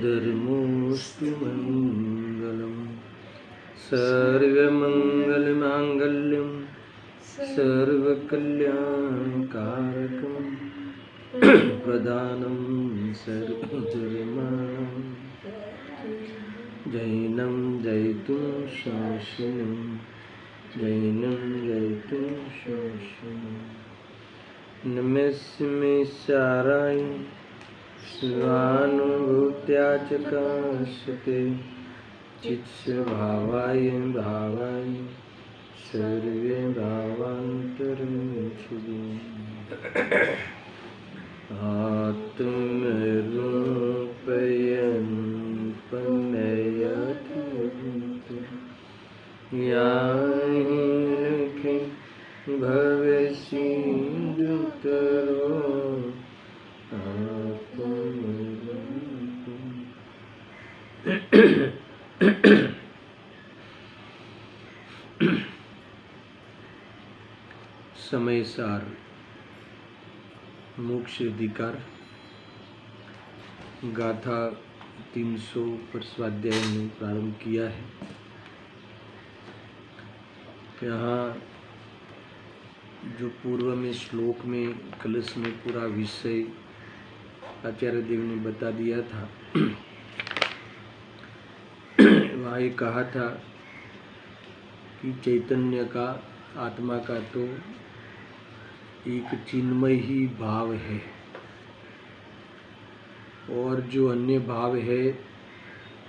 धर्मोऽस्तु मङ्गलम् सर्वमङ्गलमाङ्गल्यं सर्वकल्याणकारकं प्रदानं सर्वधर्माणां जैनं जयतुं शासनं जैनं जयतुं शासनं नमस्मे साराय स्वानुभूत्या च काश्यते चित्स्वभावाय भावाय सर्वे भावान्तरमुच्यते आत्मरूपयन् पनयति याहि भवसिन्धुतरो समय सार मोक्ष अधिकार गाथा 300 पर स्वाध्याय में प्रारंभ किया है। यहाँ जो पूर्व में श्लोक में कलश में पूरा विषय आचार्य देव ने बता दिया था, वहाँ ये कहा था कि चैतन्य का आत्मा का तो एक चिन्मय ही भाव है और जो अन्य भाव है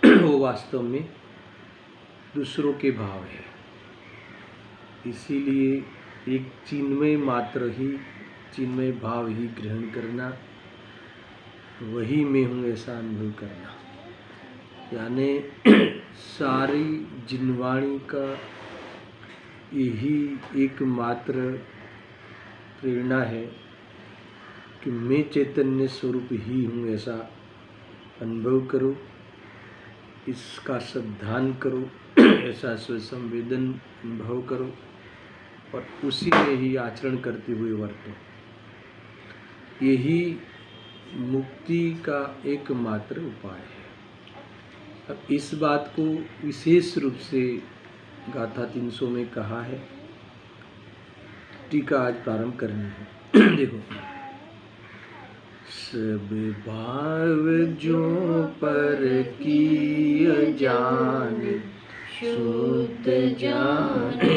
वो वास्तव में दूसरों के भाव है। इसीलिए एक चिन्मय मात्र ही चिन्मय भाव ही ग्रहण करना, वही मैं हूँ ऐसा अनुभव करना, यानी सारी जिनवाणी का यही एकमात्र प्रेरणा है कि मैं चैतन्य स्वरूप ही हूँ ऐसा अनुभव करो, इसका श्रद्धान करो, ऐसा स्वसंवेदन अनुभव करो और उसी में ही आचरण करते हुए वर्तो। यही मुक्ति का एकमात्र उपाय है। अब इस बात को विशेष रूप से गाथा 300 में कहा है। टीका आज प्रारंभ करनी है। देखो, सब भाव जो पर किय जाने शुद्ध जाने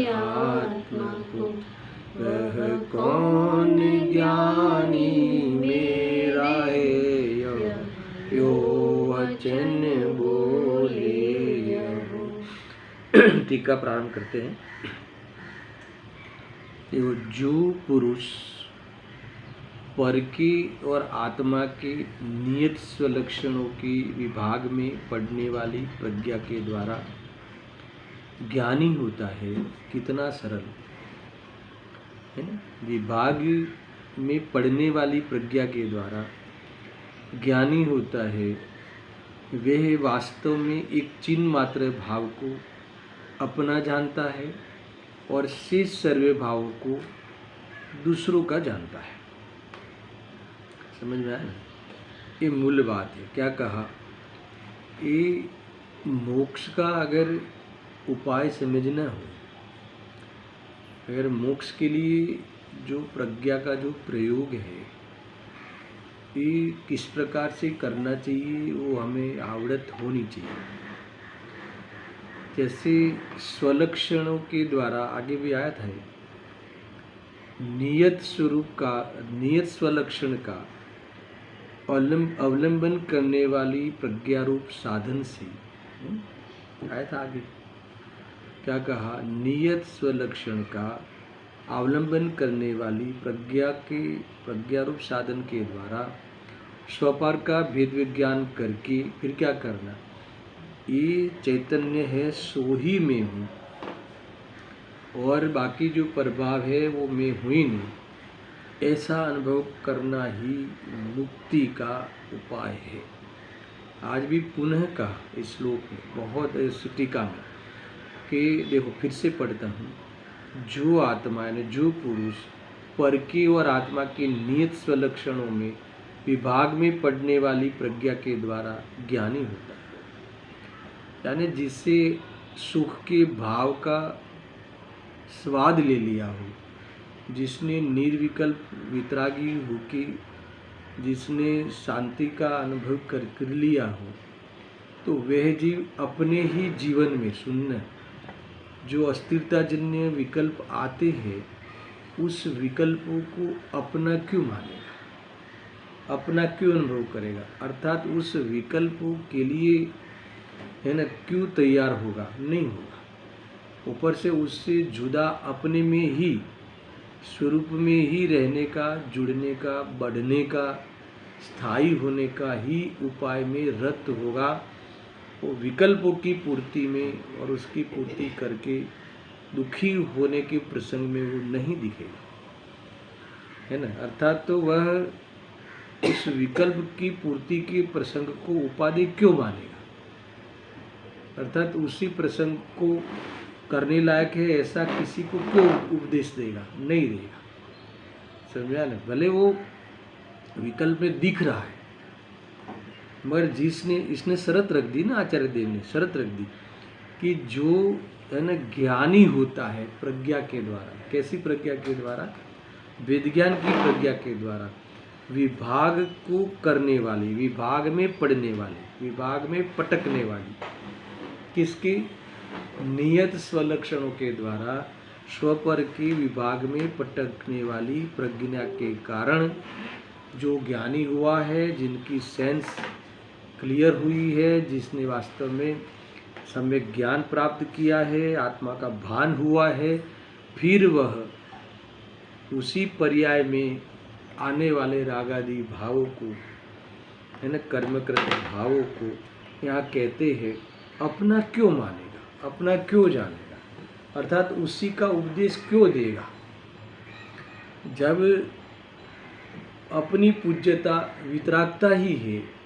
आत्मा को, वह कौन ज्ञानी मेरा है यो वचन बोले। टीका प्रारंभ करते हैं। जो पुरुष पर की और आत्मा के नियत स्वलक्षणों की विभाग में पढ़ने वाली प्रज्ञा के द्वारा ज्ञानी होता है, कितना सरल है ना। विभाग में पढ़ने वाली प्रज्ञा के द्वारा ज्ञानी होता है, वह वास्तव में एक चिन्ह मात्र भाव को अपना जानता है और शेष सर्वे भावों को दूसरों का जानता है। समझ में आया ना? ये मूल बात है। क्या कहा, ये मोक्ष का अगर उपाय समझना हो, अगर मोक्ष के लिए जो प्रज्ञा का जो प्रयोग है, ये किस प्रकार से करना चाहिए वो हमें आवड़त होनी चाहिए। जैसे स्वलक्षणों के द्वारा आगे भी आया था, नियत स्वरूप का, नियत स्वलक्षण का अवलंबन करने वाली प्रज्ञा रूप साधन से आया था। आगे क्या कहा, नियत स्वलक्षण का अवलंबन करने वाली प्रज्ञा रूप साधन के द्वारा स्वपार का भेद विज्ञान करके फिर क्या करना, ये चैतन्य है सो ही मैं हूँ और बाकी जो प्रभाव है वो मैं हूँ ही नहीं, ऐसा अनुभव करना ही मुक्ति का उपाय है। आज भी पुनः कहा इस श्लोक में, बहुत इस टीका में, कि देखो फिर से पढ़ता हूँ, जो आत्मा यानी जो पुरुष पर की और आत्मा के नियत स्वलक्षणों में विभाग में पड़ने वाली प्रज्ञा के द्वारा ज्ञानी होता है। यानी जिससे सुख के भाव का स्वाद ले लिया हो, जिसने निर्विकल्प वितरागी होके जिसने शांति का अनुभव कर लिया हो, तो वह जीव अपने ही जीवन में सुनना जो अस्थिरताजन्य विकल्प आते हैं, उस विकल्पों को अपना क्यों मानेगा, अपना क्यों अनुभव करेगा, अर्थात उस विकल्पों के लिए है ना क्यों तैयार होगा, नहीं होगा। ऊपर से उससे जुदा अपने में ही स्वरूप में ही रहने का, जुड़ने का, बढ़ने का, स्थायी होने का ही उपाय में रत होगा। वो विकल्पों की पूर्ति में और उसकी पूर्ति करके दुखी होने के प्रसंग में वो नहीं दिखेगा, है ना। अर्थात तो वह उस विकल्प की पूर्ति के प्रसंग को उपाधि क्यों मानेगा, अर्थात उसी प्रसंग को करने लायक है ऐसा किसी को क्यों उपदेश देगा, नहीं देगा। समझा ना। भले वो विकल्प में दिख रहा है, मगर जिसने इसने शर्त रख दी ना, आचार्य देव ने शर्त रख दी कि जो है ना ज्ञानी होता है प्रज्ञा के द्वारा, कैसी प्रज्ञा के द्वारा, वेद ज्ञान की प्रज्ञा के द्वारा, विभाग को करने वाली, विभाग में पढ़ने वाली, विभाग में पटकने वाली, किसके नियत स्वलक्षणों के द्वारा स्वपर के विभाग में पटकने वाली प्रज्ञा के कारण जो ज्ञानी हुआ है, जिनकी सेंस क्लियर हुई है, जिसने वास्तव में सम्यक ज्ञान प्राप्त किया है, आत्मा का भान हुआ है, फिर वह उसी पर्याय में आने वाले रागादि भावों को, है ना, कर्मकृत भावों को यहाँ कहते हैं अपना क्यों मानेगा, अपना क्यों जानेगा, अर्थात उसी का उपदेश क्यों देगा। जब अपनी पूज्यता वितरागता ही है,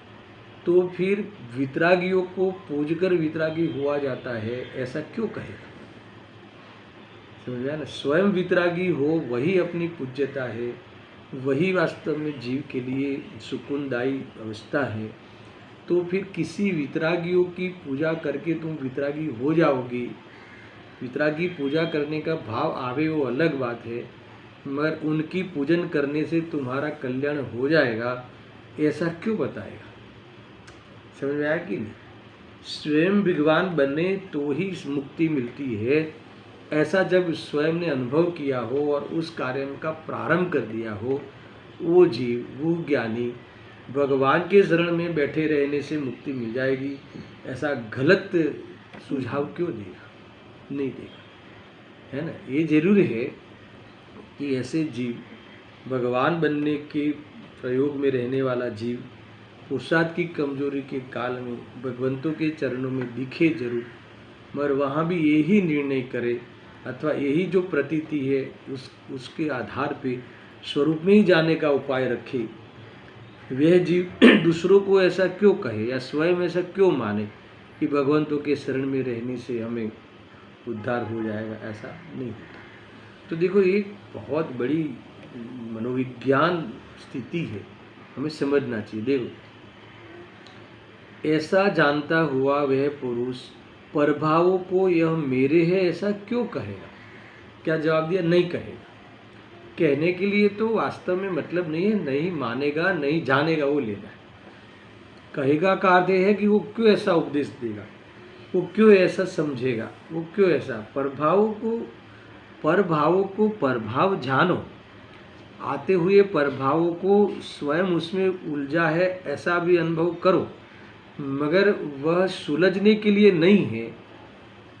तो फिर वितरागियों को पूजकर वितरागी हुआ जाता है, ऐसा क्यों कहेगा। समझा ना। स्वयं वितरागी हो वही अपनी पूज्यता है, वही वास्तव में जीव के लिए सुकूनदायी अवस्था है। तो फिर किसी वितरागियों की पूजा करके तुम वितरागी हो जाओगी, वितरागी पूजा करने का भाव आवे वो अलग बात है, मगर उनकी पूजन करने से तुम्हारा कल्याण हो जाएगा ऐसा क्यों बताएगा। समझ में आया कि नहीं। स्वयं भगवान बने तो ही मुक्ति मिलती है, ऐसा जब स्वयं ने अनुभव किया हो और उस कार्य का प्रारंभ कर दिया हो, वो जीव, वो ज्ञानी भगवान के शरण में बैठे रहने से मुक्ति मिल जाएगी, ऐसा गलत सुझाव क्यों देगा, नहीं देगा, है ना। ये जरूर है कि ऐसे जीव, भगवान बनने के प्रयोग में रहने वाला जीव पुरुषार्थ की कमजोरी के काल में भगवंतों के चरणों में दिखे जरूर, मगर वहाँ भी यही निर्णय करे अथवा यही जो प्रतीति है उसके आधार पे स्वरूप में ही जाने का उपाय रखे। वह जीव दूसरों को ऐसा क्यों कहे या स्वयं ऐसा क्यों माने कि भगवंतों के शरण में रहने से हमें उद्धार हो जाएगा, ऐसा नहीं होता। तो देखो ये बहुत बड़ी मनोविज्ञान स्थिति है, हमें समझना चाहिए। देखो, ऐसा जानता हुआ वह पुरुष प्रभावों को यह मेरे है ऐसा क्यों कहेगा। क्या जवाब दिया, नहीं कहेगा। कहने के लिए तो वास्तव में मतलब नहीं है, नहीं मानेगा, नहीं जानेगा, वो लेना है। कहेगा का अर्थ है कि वो क्यों ऐसा उपदेश देगा, वो क्यों ऐसा समझेगा, वो क्यों ऐसा। प्रभावों को प्रभाव जानो, आते हुए प्रभावों को स्वयं उसमें उलझा है ऐसा भी अनुभव करो, मगर वह सुलझने के लिए नहीं है,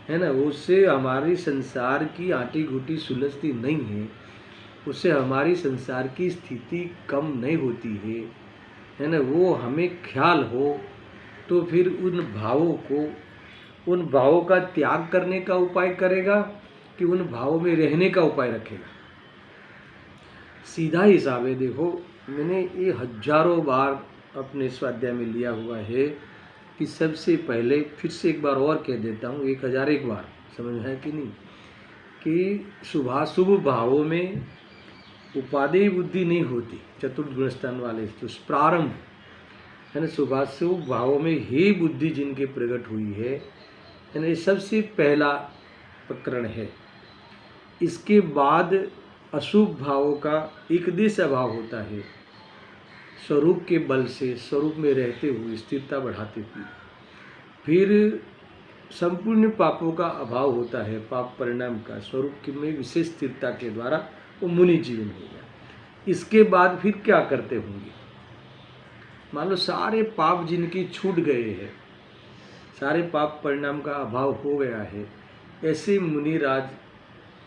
है ना। उससे हमारी संसार की आटी घुटी सुलझती नहीं है, उससे हमारी संसार की स्थिति कम नहीं होती है ना। वो हमें ख्याल हो तो फिर उन भावों का त्याग करने का उपाय करेगा कि उन भावों में रहने का उपाय रखेगा। सीधा हिसाब है। देखो, मैंने ये हजारों बार अपने स्वाध्याय में लिया हुआ है कि सबसे पहले फिर से एक बार और कह देता हूँ, 1001 बार, समझ है कि नहीं, कि शुभाशुभ भावों में उपादेय बुद्धि नहीं होती चतुर्थ गुणस्थान वाले, तो प्रारंभ है ना शुभाशुभ भावों में ही बुद्धि जिनके प्रकट हुई है ना, ये सबसे पहला प्रकरण है। इसके बाद अशुभ भावों का एकदेश अभाव होता है, स्वरूप के बल से स्वरूप में रहते हुए स्थिरता बढ़ाते हुए। फिर संपूर्ण पापों का अभाव होता है, पाप परिणाम का स्वरूप के में विशेष स्थिरता के द्वारा वो मुनि जीवन हो गया। इसके बाद फिर क्या करते होंगे, मान लो सारे पाप जिनकी छूट गए हैं, सारे पाप परिणाम का अभाव हो गया है, ऐसे मुनिराज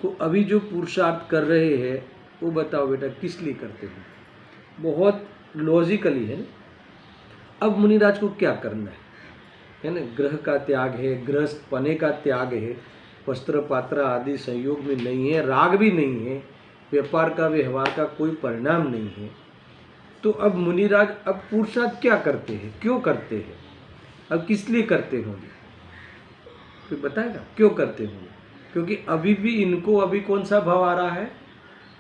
को अभी जो पुरुषार्थ कर रहे हैं वो बताओ बेटा किस लिए करते हो। बहुत लॉजिकली है ना। अब मुनिराज को क्या करना है ना, ग्रह का त्याग है, गृहस्थ पने का त्याग है, वस्त्र पात्र आदि संयोग में नहीं है, राग भी नहीं है, व्यापार का व्यवहार का कोई परिणाम नहीं है। तो अब मुनिराज अब पुरुषार्थ क्या करते हैं, क्यों करते हैं, अब किस लिए करते होंगे, कोई बताएगा क्यों करते होंगे। क्योंकि अभी भी इनको अभी कौन सा भाव आ रहा है,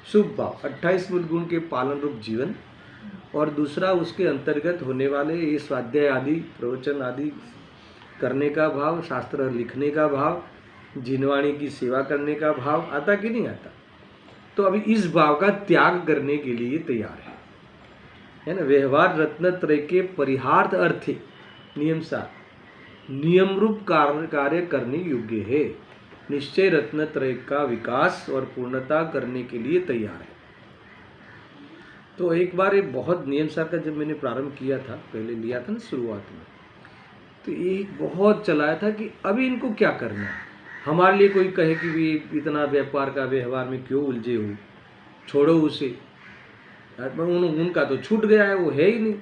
शुभ भाव, 28 मूल गुण के पालन रूप जीवन, और दूसरा उसके अंतर्गत होने वाले ये स्वाध्याय आदि प्रवचन आदि करने का भाव, शास्त्र लिखने का भाव, जिनवाणी की सेवा करने का भाव आता कि नहीं आता। तो अभी इस भाव का त्याग करने के लिए तैयार है ना। व्यवहार रत्न त्रय के परिहार्थ अर्थ नियम सार नियम रूप कार्य करने योग्य है, निश्चय रत्न त्रय का विकास और पूर्णता करने के लिए तैयार है। तो एक बार ये बहुत नियम सार का जब मैंने प्रारंभ किया था, पहले लिया था ना शुरुआत में, तो ये बहुत चलाया था कि अभी इनको क्या करना है। हमारे लिए कोई कहे कि भी इतना व्यापार का व्यवहार में क्यों उलझे हो, छोड़ो उसे, उनका तो छूट गया है, वो है ही नहीं,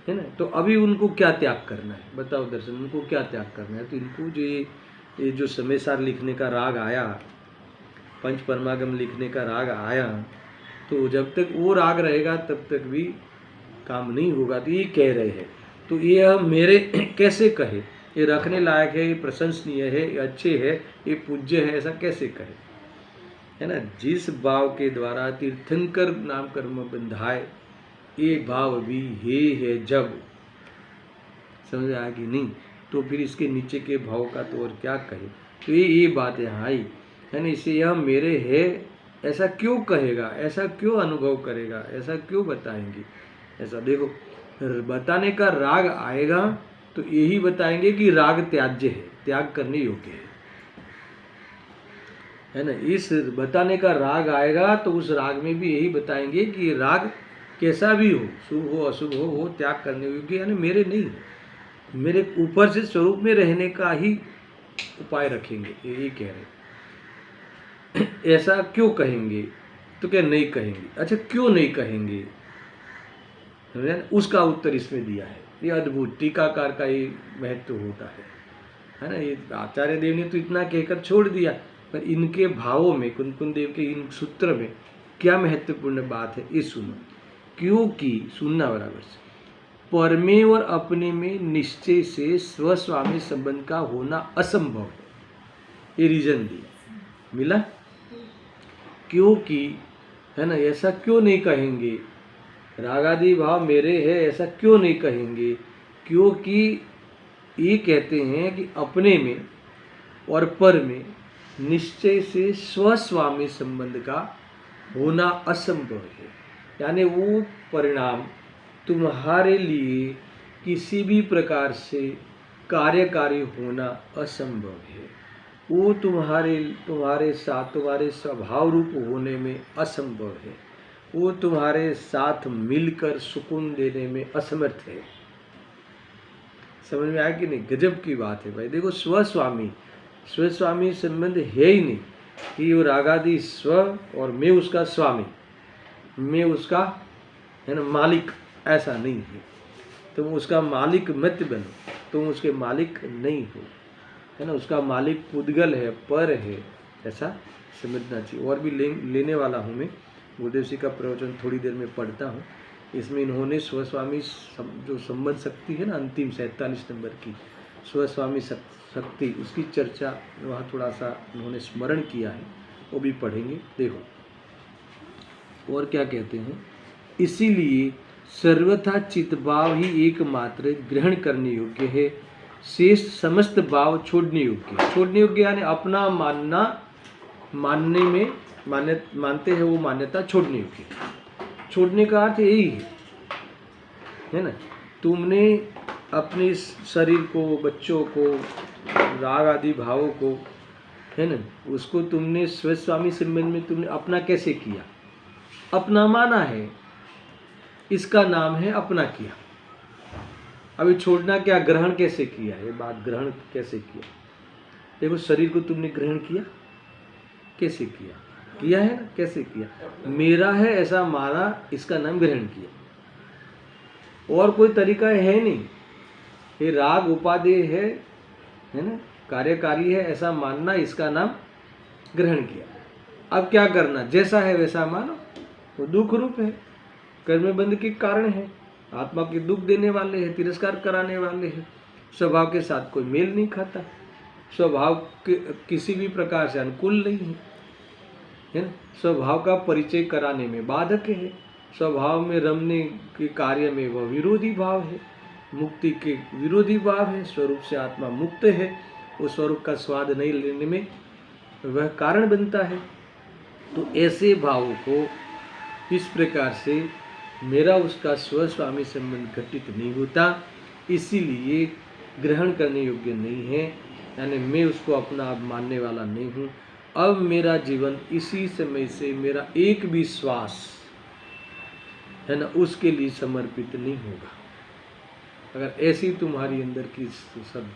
है ना। तो अभी उनको क्या त्याग करना है बताओ दर्शन, उनको क्या त्याग करना है। तो इनको जो ये जो समय सार लिखने का राग आया, पंच परमागम लिखने का राग आया, तो जब तक वो राग रहेगा तब तक भी काम नहीं होगा। तो ये कह रहे हैं, तो ये मेरे कैसे कहे, ये रखने लायक है, ये प्रशंसनीय है, ये अच्छे है, ये पूज्य है, ऐसा कैसे कहे, है ना। जिस भाव के द्वारा तीर्थंकर नाम कर्म बंधाए, ये भाव भी हे है जब, समझ आया कि नहीं। तो फिर इसके नीचे के भाव का तो और क्या कहे। तो ये बात यहाँ आई है ना। इसे यह मेरे है ऐसा क्यों कहेगा, ऐसा क्यों अनुभव करेगा, ऐसा क्यों बताएंगे। ऐसा देखो बताने का राग आएगा तो यही बताएंगे कि राग त्याज्य है, त्याग करने योग्य है ना। इस बताने का राग आएगा तो उस राग में भी यही बताएंगे कि राग कैसा भी हो, शुभ हो अशुभ हो, वो त्याग करने योग्य यानी मेरे नहीं है, मेरे ऊपर से स्वरूप में रहने का ही उपाय रखेंगे, यही कह रहे। ऐसा क्यों कहेंगे, तो क्या नहीं कहेंगे। अच्छा क्यों नहीं कहेंगे, उसका उत्तर इसमें दिया है। ये अद्भुत टीकाकार का ये महत्व होता है ना। ये आचार्य देव ने तो इतना कहकर छोड़ दिया, पर इनके भावों में कुंकुन देव के इन सूत्र में क्या महत्वपूर्ण बात है ये सुनो। क्योंकि सुनना बराबर से, परमे और अपने में निश्चय से स्वस्वामी संबंध का होना असंभव है, ये रीजन दिया मिला। क्योंकि है ना, ऐसा क्यों नहीं कहेंगे, रागादि भाव मेरे है ऐसा क्यों नहीं कहेंगे। क्योंकि ये कहते हैं कि अपने में और पर में निश्चय से स्वस्वामी संबंध का होना असंभव है, यानी वो परिणाम तुम्हारे लिए किसी भी प्रकार से कार्यकारी होना असंभव है। वो तुम्हारे साथ तुम्हारे स्वभाव रूप होने में असंभव है, वो तुम्हारे साथ मिलकर सुकून देने में असमर्थ है। समझ में आया कि नहीं, गजब की बात है भाई। देखो स्वस्वामी संबंध है ही नहीं कि वो रागादि स्व और मैं उसका स्वामी, मैं उसका है ना मालिक, ऐसा नहीं है। तुम उसका मालिक मत बनो, तुम उसके मालिक नहीं हो, है ना। उसका मालिक पुद्गल है, पर है, ऐसा समझना चाहिए। और भी लेने वाला हूँ मैं, गुरुदेव जी का प्रवचन थोड़ी देर में पढ़ता हूँ। इसमें इन्होंने स्वस्वामी जो संबंध शक्ति है ना, अंतिम 47 नंबर की स्वस्वामी शक्ति, उसकी चर्चा वहाँ थोड़ा सा उन्होंने स्मरण किया है, वो भी पढ़ेंगे। देखो और क्या कहते हैं, इसीलिए सर्वथा चित्तभाव ही एकमात्र ग्रहण करने योग्य है, शेष समस्त भाव छोड़ने योग्य है। छोड़ने योग्य यानी अपना मानना, मानने में मानते हैं वो मान्यता छोड़ने योग्य है। छोड़ने का अर्थ यही है ना। तुमने अपने शरीर को, बच्चों को, राग आदि भावों को, है ना, उसको तुमने स्वस्वामी संबंध में तुमने अपना कैसे किया, अपना माना है, इसका नाम है अपना किया। अभी छोड़ना क्या, ग्रहण कैसे किया, ये बात ग्रहण कैसे किया। देखो शरीर को तुमने ग्रहण किया, कैसे किया, किया है ना, कैसे किया, मेरा है ऐसा माना, इसका नाम ग्रहण किया। और कोई तरीका है नहीं, ये राग उपादेय है ना, कार्यकारी है ऐसा मानना, इसका नाम ग्रहण किया। अब क्या करना, जैसा है वैसा मानो, वो दुख रूप है, कर्म बंध के कारण है, आत्मा के दुख देने वाले हैं, तिरस्कार कराने वाले हैं, स्वभाव के साथ कोई मेल नहीं खाता, स्वभाव के किसी भी प्रकार से अनुकूल नहीं है ना, स्वभाव का परिचय कराने में बाधक है, स्वभाव में रमने के कार्य में वह विरोधी भाव है, मुक्ति के विरोधी भाव है, स्वरूप से आत्मा मुक्त है, उस स्वरूप का स्वाद नहीं लेने में वह कारण बनता है। तो ऐसे भावों को इस प्रकार से मेरा उसका स्वस्वामी संबंध घटित नहीं होता, इसीलिए ग्रहण करने योग्य नहीं है, यानी मैं उसको अपना आप मानने वाला नहीं हूँ। अब मेरा जीवन इसी समय से मेरा एक भी श्वास है ना उसके लिए समर्पित नहीं होगा। अगर ऐसी तुम्हारी अंदर की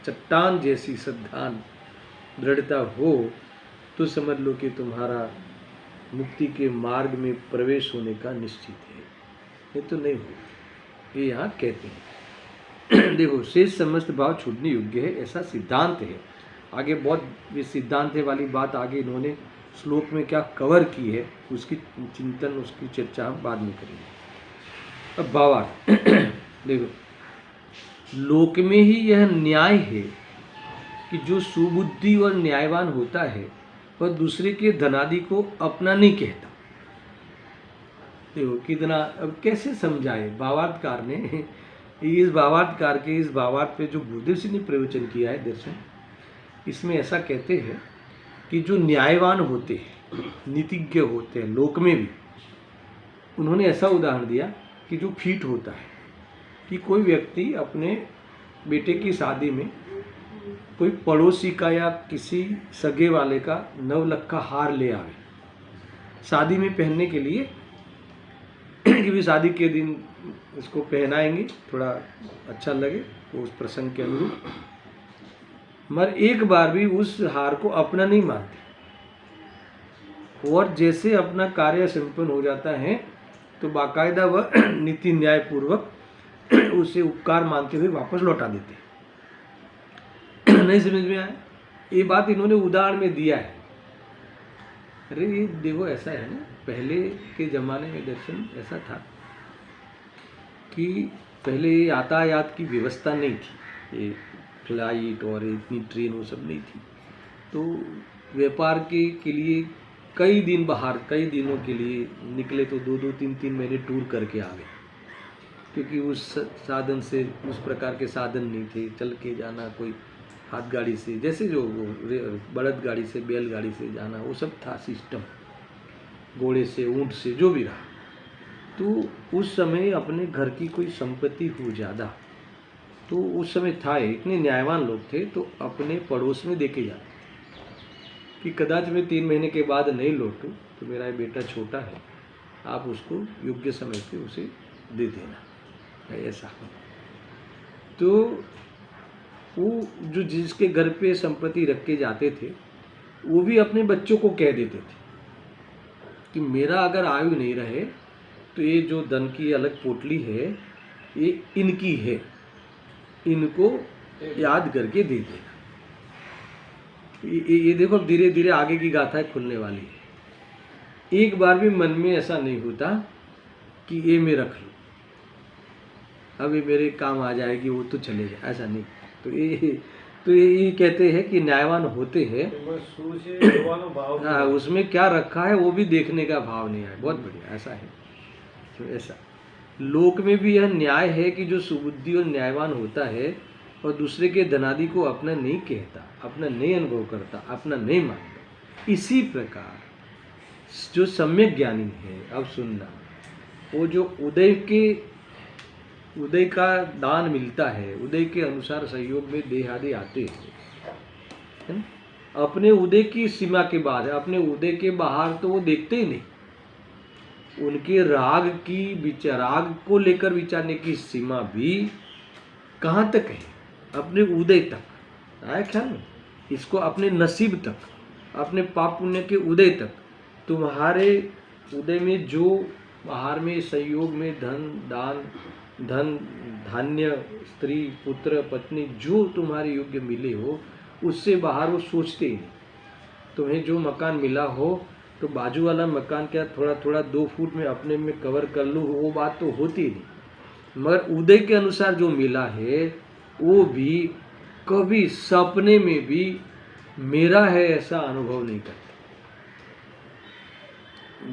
चट्टान जैसी श्रद्धा दृढ़ता हो तो समझ लो कि तुम्हारा मुक्ति के मार्ग में प्रवेश होने का निश्चित है, ये तो नहीं हो, ये यहाँ कहते हैं। देखो शेष समस्त भाव छूटने योग्य है ऐसा सिद्धांत है। आगे बहुत सिद्धांत वाली बात आगे इन्होंने श्लोक में क्या कवर की है उसकी चिंतन, उसकी चर्चा हम बाद में करेंगे। अब भावार्थ देखो, लोक में ही यह न्याय है कि जो सुबुद्धि और न्यायवान होता है वह दूसरे के धनादि को अपना नहीं कहता। देखो कितना, अब कैसे समझाए भावार्थकार ने, इस भावार्थकार के इस भावार्थ पे जो गुरुदेव जी ने प्रवचन किया है दर्शन, इसमें ऐसा कहते हैं कि जो न्यायवान होते हैं, नीतिज्ञ होते हैं लोक में भी, उन्होंने ऐसा उदाहरण दिया कि जो फीट होता है कि कोई व्यक्ति अपने बेटे की शादी में कोई पड़ोसी का या किसी सगे वाले का 9 लाख का हार ले आवे शादी में पहनने के लिए कि भी शादी के दिन इसको पहनाएंगे, थोड़ा अच्छा लगे तो उस प्रसंग के अनुरूप, मगर एक बार भी उस हार को अपना नहीं मानते, और जैसे अपना कार्य संपन्न हो जाता है तो बाकायदा वह नीति न्याय पूर्वक उसे उपकार मानते हुए वापस लौटा देते। नहीं समझ में आया, ये बात इन्होंने उदाहरण में दिया है। अरे ये देखो ऐसा है ना, पहले के ज़माने में दर्शन ऐसा था कि पहले यातायात की व्यवस्था नहीं थी, ये फ्लाइट और इतनी ट्रेन वो सब नहीं थी, तो व्यापार के लिए कई दिन बाहर, कई दिनों के लिए निकले तो 2-2, 3-3 महीने टूर करके आ गए, क्योंकि उस साधन से, उस प्रकार के साधन नहीं थे, चल के जाना, कोई हाथ गाड़ी से, जैसे जो बड़द गाड़ी से, बैलगाड़ी से जाना, वो सब था सिस्टम, घोड़े से, ऊंट से, जो भी रहा। तो उस समय अपने घर की कोई संपत्ति हो ज़्यादा, तो उस समय था, इतने न्यायवान लोग थे तो अपने पड़ोस में देके जाते कि कदाच मैं 3 महीने के बाद नहीं लौटूँ तो मेरा ये बेटा छोटा है, आप उसको योग्य समय पे उसे दे देना, ऐसा। तो वो जो जिसके घर पे संपत्ति रख के जाते थे वो भी अपने बच्चों को कह देते थे कि मेरा अगर आयु नहीं रहे तो ये जो धन की अलग पोटली है ये इनकी है, इनको याद करके दे देना। ये देखो धीरे धीरे आगे की गाथा खुलने वाली है। एक बार भी मन में ऐसा नहीं होता कि ये मैं रख लूँ, अब ये मेरे काम आ जाएगी, वो तो चले जाए, ऐसा नहीं। तो ये तो ये कहते हैं कि न्यायवान होते हैं, हाँ, उसमें क्या रखा है वो भी देखने का भाव नहीं है। बहुत बढ़िया, ऐसा है। तो ऐसा लोक में भी यह न्याय है कि जो सुबुद्धि और न्यायवान होता है और दूसरे के धनादि को अपना नहीं कहता, अपना नहीं अनुभव करता, अपना नहीं मानता, इसी प्रकार जो सम्यक ज्ञानी है, अब सुनना, वो जो उदय का दान मिलता है, उदय के अनुसार सहयोग में देह आदि आते हैं, है ना? अपने उदय की सीमा के बाद है, अपने उदय के बाहर तो वो देखते ही नहीं। उनके राग को लेकर विचारने की सीमा भी कहाँ तक है? अपने उदय तक। आया ख्याल में? इसको अपने नसीब तक, अपने पाप पुण्य के उदय तक। तुम्हारे उदय में जो बाहर में संयोग में धन धान्य, स्त्री, पुत्र, पत्नी, जो तुम्हारे योग्य मिले हो, उससे बाहर वो सोचते ही नहीं। तुम्हें जो मकान मिला हो तो बाजू वाला मकान क्या थोड़ा थोड़ा 2 फुट में अपने में कवर कर लूँ, वो बात तो होती नहीं। मगर उदय के अनुसार जो मिला है वो भी कभी सपने में भी मेरा है ऐसा अनुभव नहीं करते।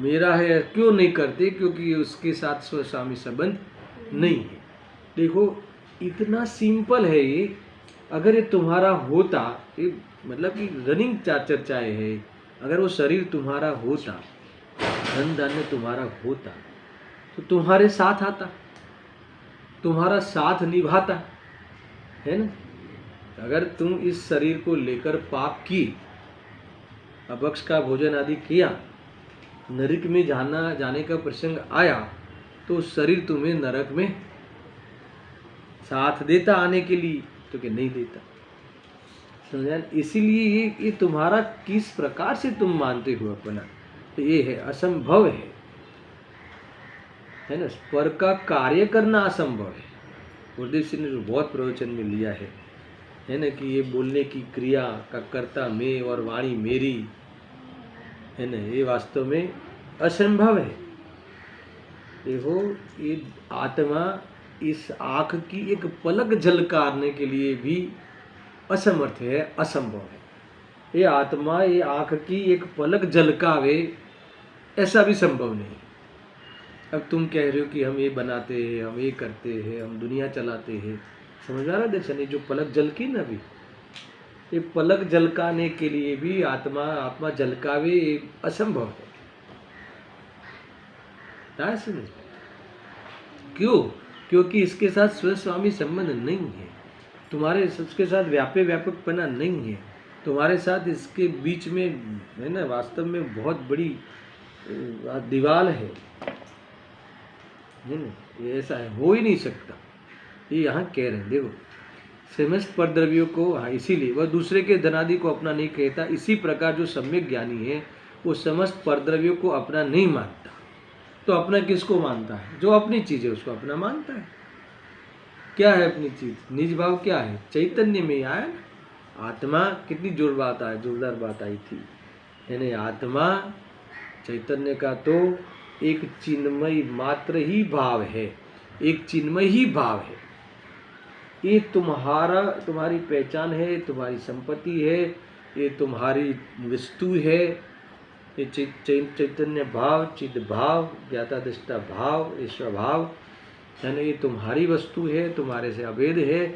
मेरा है क्यों नहीं करते? क्योंकि उसके साथ स्वस्वामी संबंध नहीं है। देखो इतना सिंपल है ये। अगर ये तुम्हारा होता, ये मतलब कि रनिंग चर्चाएं है, अगर वो शरीर तुम्हारा होता, धन धान्य तुम्हारा होता, तो तुम्हारे साथ आता, तुम्हारा साथ निभाता, है ना? अगर तुम इस शरीर को लेकर पाप की, अभक्ष का भोजन आदि किया, नरक में जाने का प्रसंग आया, तो शरीर तुम्हें नरक में साथ देता आने के लिए, तो कि नहीं देता। समझा? इसीलिए ये तुम्हारा किस प्रकार से तुम मानते हो अपना, तो ये है असंभव है ना? पर का कार्य करना असंभव है। गुरुदेव सिंह ने जो बहुत प्रवचन में लिया है ना, कि ये बोलने की क्रिया का कर्ता मैं और वाणी मेरी, है ना, ये वास्तव में असंभव है। देखो ये आत्मा इस आँख की एक पलक झलकारने के लिए भी असमर्थ है, असंभव है। ये आत्मा ये आँख की एक पलक झलकावे, ऐसा भी संभव नहीं। अब तुम कह रहे हो कि हम ये बनाते हैं, हम ये करते हैं, हम दुनिया चलाते हैं, समझ आ रहा है? दर्शन, जो पलक झलकी ना भी, ये पलक झलकाने के लिए भी आत्मा झलकावे असंभव है। समझ? क्यों? क्योंकि इसके साथ स्वस्वामी संबंध नहीं है, तुम्हारे सबके साथ व्यापकपना नहीं है, तुम्हारे साथ इसके बीच में, है ना, वास्तव में बहुत बड़ी दीवार है ना? ये ऐसा है, हो ही नहीं सकता। ये यहाँ कह रहे हैं, देखो समस्त परद्रव्यों को, हाँ, इसीलिए वह दूसरे के धनादि को अपना नहीं कहता। इसी प्रकार जो सम्यक ज्ञानी है वो समस्त परद्रव्यों को अपना नहीं मानता। तो अपना किसको मानता है? जो अपनी चीज़ है उसको अपना मानता है। क्या है अपनी चीज़? निज भाव क्या है? चैतन्य में आया ना। आत्मा, कितनी जोरदार बात आई थी, है ना? आत्मा चैतन्य का तो एक चिन्मय मात्र ही भाव है, एक चिन्मय ही भाव है। ये तुम्हारी पहचान है, तुम्हारी संपत्ति है, ये तुम्हारी वस्तु है। ये चैतन्य भाव, चिद भाव, ज्ञाता दृष्टा भाव, ईश्वर भाव, है ना? ये तुम्हारी वस्तु है, तुम्हारे से अभेद है,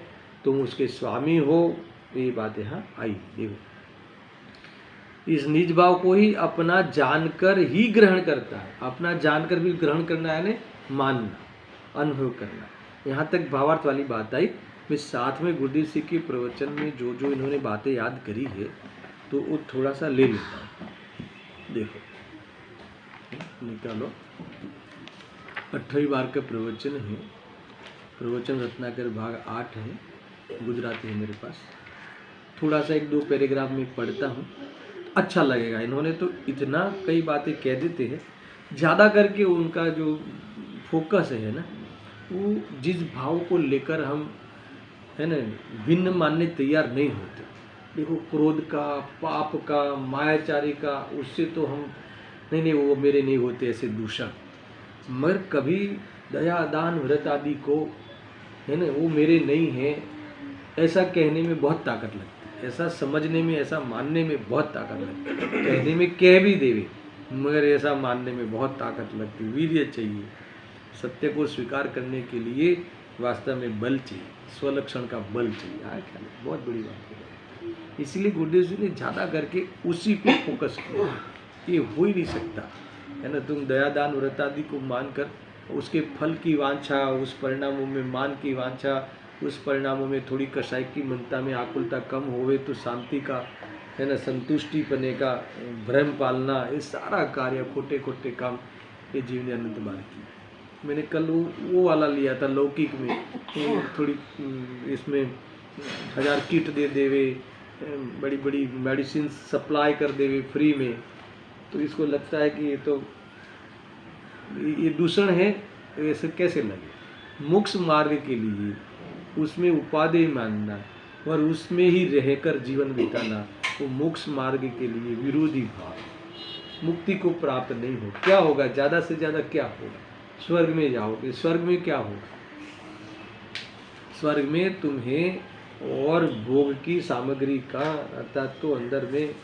तुम उसके स्वामी हो। ये बात यहाँ आई। देखो इस निज भाव को ही अपना जानकर ही ग्रहण करता है। अपना जानकर भी ग्रहण करना है, मानना, अनुभव करना। यहाँ तक भावार्थ वाली बात आई। मैं साथ में गुरुदेव सिंह के प्रवचन में जो जो इन्होंने बातें याद करी है, तो वो थोड़ा सा ले लेता हूँ। देखो निकालो, 18वीं बार का प्रवचन है। प्रवचन रत्नाकर भाग 8 है, गुजराती है मेरे पास। थोड़ा सा 1-2 पैराग्राफ में पढ़ता हूँ, अच्छा लगेगा। इन्होंने तो इतना कई बातें कह देते हैं, ज़्यादा करके उनका जो फोकस है ना, वो जिस भाव को लेकर हम, है ना, भिन्न मानने तैयार नहीं होते। देखो क्रोध का, पाप का, मायाचारी का, उससे तो हम नहीं वो मेरे नहीं होते ऐसे दूषण। मगर कभी दया दान व्रत आदि को, है ना, वो मेरे नहीं है, ऐसा कहने में बहुत ताकत लगती है, ऐसा समझने में, ऐसा मानने में बहुत ताकत लगती है। कहने में कह भी देवे मगर ऐसा मानने में बहुत ताकत लगती है। वीर्य चाहिए, सत्य को स्वीकार करने के लिए वास्तव में बल चाहिए, स्वलक्षण का बल चाहिए। आया ख्याल, बहुत बड़ी बात है। इसलिए गुरुदेव जी ने ज़्यादा करके उसी पे फोकस किया। ये हो ही नहीं सकता है ना, तुम दया दान व्रत आदि को मानकर उसके फल की वांछा, उस परिणामों में मान की वांछा, उस परिणामों में थोड़ी कसाई की मनता में आकुलता कम होवे तो शांति का है ना, संतुष्टि पने का भ्रम पालना, ये सारा कार्य खोटे खोटे काम ये जीव ने अनंत बार किया। मैंने कल वो वाला लिया था लौकिक में, तो थोड़ी इसमें 1000 किट दे देवे, बड़ी बड़ी मेडिसिन सप्लाई कर देवे फ्री में, तो इसको लगता है कि ये दूषण है, ऐसे कैसे लगे। मोक्ष मार्ग के लिए उसमें उपादेय मानना और उसमें ही रहकर जीवन बिताना, वो मोक्ष मार्ग के लिए विरोधी भाव। मुक्ति को प्राप्त नहीं हो, क्या होगा, ज़्यादा से ज़्यादा क्या होगा, स्वर्ग में जाओगे। स्वर्ग में क्या होगा, स्वर्ग में तुम्हें और भोग की सामग्री का अर्थात तो अंदर में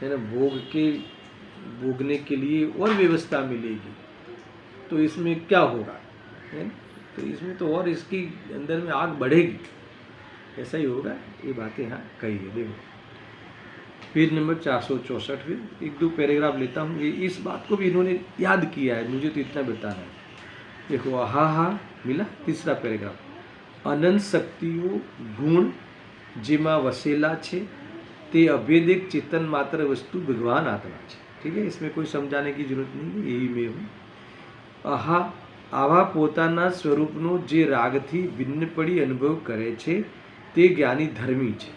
है ना, भोगने के लिए और व्यवस्था मिलेगी। तो इसमें क्या होगा है, तो इसमें तो और इसकी अंदर में आग बढ़ेगी, ऐसा ही होगा। ये बातें यहाँ कही है। देखो पेज नंबर 464, फिर एक दो पैराग्राफ लेता हूँ। ये इस बात को भी इन्होंने याद किया है, मुझे तो इतना बताना है। देखो हा मिला, तीसरा पैराग्राफ। अनंत शक्तिओ गुण जेमा वसेला छे ते अभेदिक चेतन मात्र वस्तु भगवान आत्मा छे। ठीक है, इसमें कोई समझाने की जरूरत नहीं है, यही मैं हूँ। आवा पोताना स्वरूपनो जे रागथी भिन्न पड़ी अनुभव करे छे ते ज्ञानी धर्मी छे।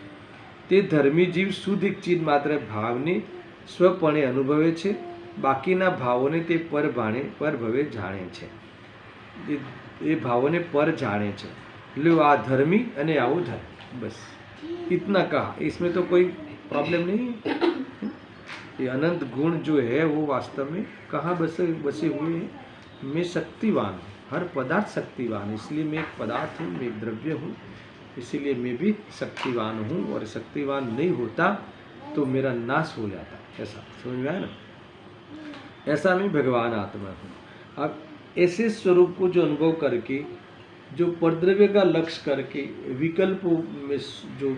ते धर्मी जीव शुद्ध एक चीज मात्र भावने स्वपणे अनुभवे छे, बाकीना भावोने ते पर भवे जाणे छे। ये भावोने पर जाने छे, लो आ धर्मी अने आओ धर्म, बस इतना कहा। इसमें तो कोई प्रॉब्लम नहीं है। ये अनंत गुण जो है वो वास्तव में कहाँ बसे हुए हैं। मैं शक्तिवान हूँ, हर पदार्थ शक्तिवान है, इसलिए मैं एक पदार्थ हूँ, मैं एक द्रव्य हूँ, इसीलिए मैं भी शक्तिवान हूँ। और शक्तिवान नहीं होता तो मेरा नाश हो जाता, ऐसा समझ में आया ना। ऐसा मैं भगवान आत्मा हूँ। अब ऐसे स्वरूप को जो अनुभव करके, जो परद्रव्य का लक्ष्य करके विकल्पों में जो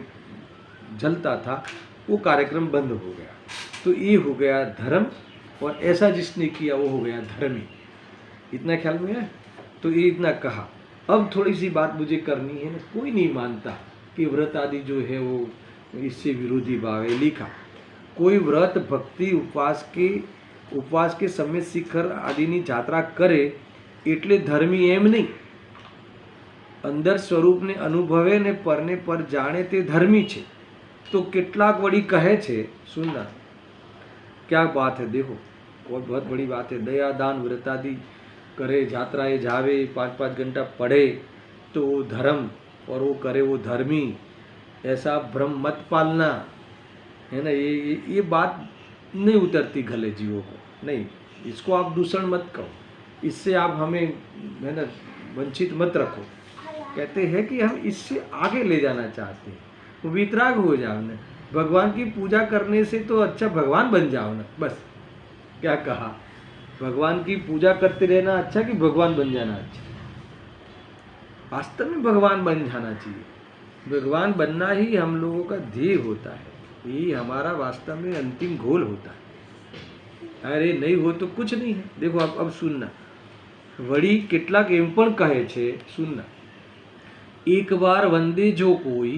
जलता था, वो कार्यक्रम बंद हो गया। तो ये हो गया धर्म, और ऐसा जिसने किया वो हो गया धर्मी। इतना ख्याल में है। तो ये इतना कहा। अब थोड़ी सी बात मुझे करनी है ना, कोई नहीं मानता कि व्रत आदि जो है वो इससे विरोधी भाव है। लिखा कोई व्रत भक्ति उपवास के समय शिखर आदिनी यात्रा करे એટલે ધર્મી એમ નહીં, અંદર સ્વરૂપને અનુભવે ને પરને પર જાણે તે ધર્મી છે। तो કેટલાક વળી કહે છે, सुनना क्या बात है। देखो बहुत बड़ी बात है। दया दान व्रत आदि करे, यात्राएं जावे, 5-5 घंटा पढ़े तो वो धर्म, और वो करे वो धर्मी, ऐसा भ्रम मत पालना है ना। ये बात नहीं उतरती गले जीवों को, नहीं, इसको आप दूषण मत करो, इससे आप हमें है ना वंचित मत रखो। कहते हैं कि हम इससे आगे ले जाना चाहते हैं, वितराग हो जाओ ना, भगवान की पूजा करने से तो अच्छा भगवान बन जाओ ना। बस क्या कहा, भगवान की पूजा करते रहना अच्छा कि भगवान बन जाना अच्छा। वास्तव में भगवान बन जाना चाहिए। भगवान बनना ही हम लोगों का ध्येय होता है, यही हमारा वास्तव में अंतिम गोल होता है। अरे नहीं हो तो कुछ नहीं है। देखो अब सुनना, वड़ी કેટલાક એમ પણ કહે છે, सुनना, एक बार वंदे जो कोई